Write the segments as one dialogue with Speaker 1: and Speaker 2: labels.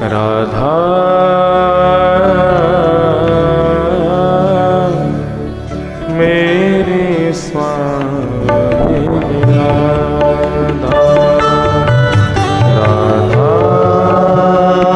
Speaker 1: राधा मेरे स्वामी राधा, राधा मेरी स्वामी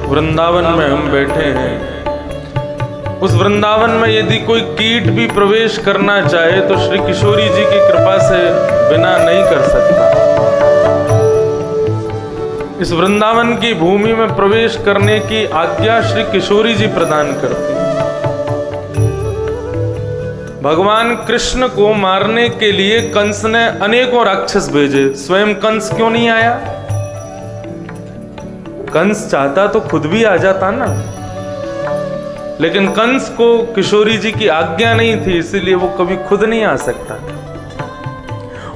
Speaker 1: वृंदावन में हम बैठे हैं, उस वृंदावन में यदि कोई कीट भी प्रवेश करना चाहे तो श्री किशोरी जी की कृपा से बिना नहीं कर सकता। इस वृंदावन की भूमि में प्रवेश करने की आज्ञा श्री किशोरी जी प्रदान करती। भगवान कृष्ण को मारने के लिए कंस ने अनेकों राक्षस भेजे, स्वयं कंस क्यों नहीं आया? कंस चाहता तो खुद भी आ जाता ना, लेकिन कंस को किशोरी जी की आज्ञा नहीं थी, इसीलिए वो कभी खुद नहीं आ सकता।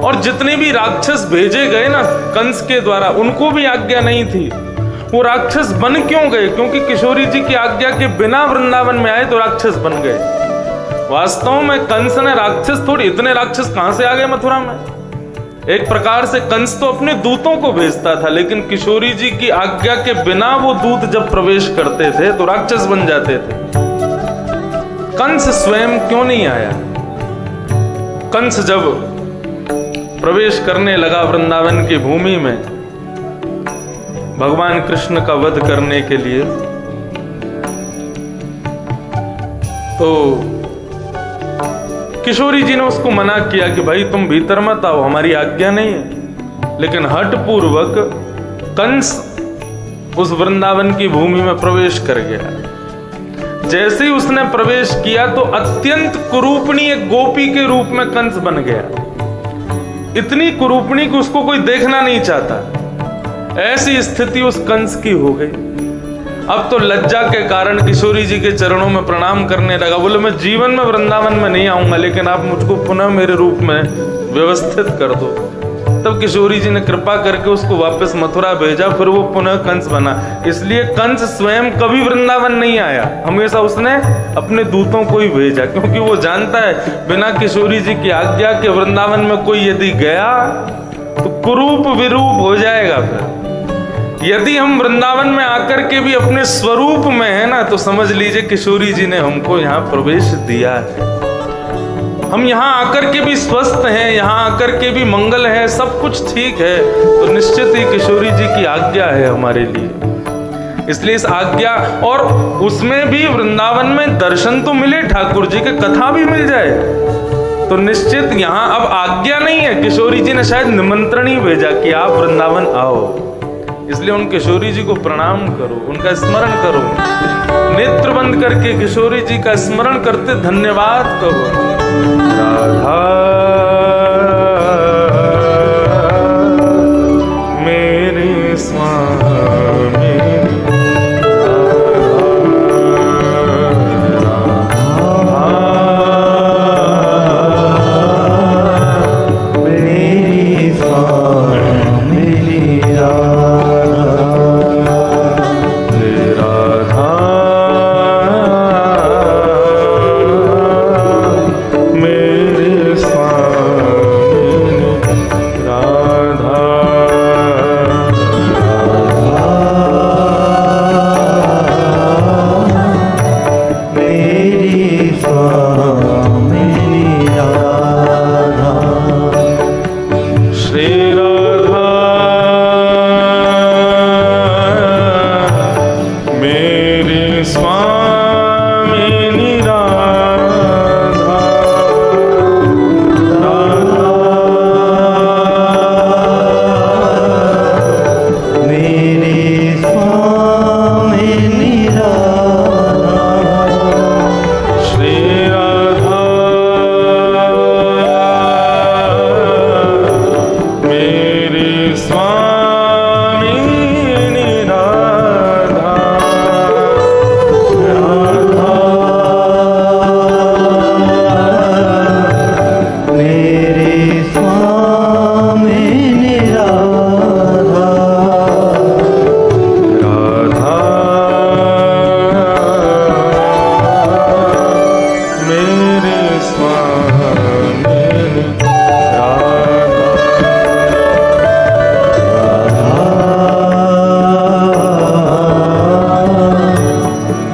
Speaker 1: और जितने भी राक्षस भेजे गए ना कंस के द्वारा, उनको भी आज्ञा नहीं थी। वो राक्षस बन क्यों गए? क्योंकि किशोरी जी की आज्ञा के बिना वृंदावन में आए तो राक्षस बन गए। वास्तव में कंस ने राक्षस थोड़ी, इतने राक्षस कहां से आ गए मथुरा में? एक प्रकार से कंस तो अपने दूतों को भेजता था, लेकिन किशोरी जी की आज्ञा के बिना वो दूत जब प्रवेश करते थे तो राक्षस बन जाते थे। कंस स्वयं क्यों नहीं आया? कंस जब प्रवेश करने लगा वृंदावन की भूमि में भगवान कृष्ण का वध करने के लिए, तो किशोरी जी ने उसको मना किया कि भाई तुम भीतर मत आओ, हमारी आज्ञा नहीं है। लेकिन हठ पूर्वक कंस उस वृंदावन की भूमि में प्रवेश कर गया। जैसे ही उसने प्रवेश किया तो अत्यंत कुरूपणी एक गोपी के रूप में कंस बन गया। इतनी कुरूपणी कि उसको कोई देखना नहीं चाहता, ऐसी स्थिति उस कंस की हो गई। अब तो लज्जा के कारण किशोरी जी के चरणों में प्रणाम करने लगा, बोले मैं जीवन में वृंदावन में नहीं आऊंगा, लेकिन आप मुझको पुनः मेरे रूप में व्यवस्थित कर दो। तब किशोरी जी ने कृपा करके उसको वापस मथुरा भेजा, फिर वो पुनः कंस बना। इसलिए कंस स्वयं कभी वृंदावन नहीं आया, हमेशा उसने अपने दूतों को ही भेजा, क्योंकि वो जानता है बिना किशोरी जी की आज्ञा के वृंदावन में कोई यदि गया तो कुरूप विरूप हो जाएगा। फिर यदि हम वृंदावन में आकर के भी अपने स्वरूप में है ना, तो समझ लीजिए किशोरी जी ने हमको यहाँ प्रवेश दिया है। हम यहाँ आकर के भी स्वस्थ हैं, यहाँ आकर के भी मंगल है, सब कुछ ठीक है, तो निश्चित ही किशोरी जी की आज्ञा है हमारे लिए। इसलिए इस आज्ञा, और उसमें भी वृंदावन में दर्शन तो मिले ठाकुर जी के, कथा भी मिल जाए तो निश्चित यहाँ अब आज्ञा नहीं है। किशोरी जी ने शायद निमंत्रण ही भेजा कि आप वृंदावन आओ, इसलिए उन किशोरी जी को प्रणाम करो, उनका स्मरण करो, नेत्र बंद करके किशोरी जी का स्मरण करते धन्यवाद कहो। राधा मेरे स्वामी,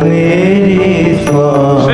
Speaker 2: मेरी स्वामी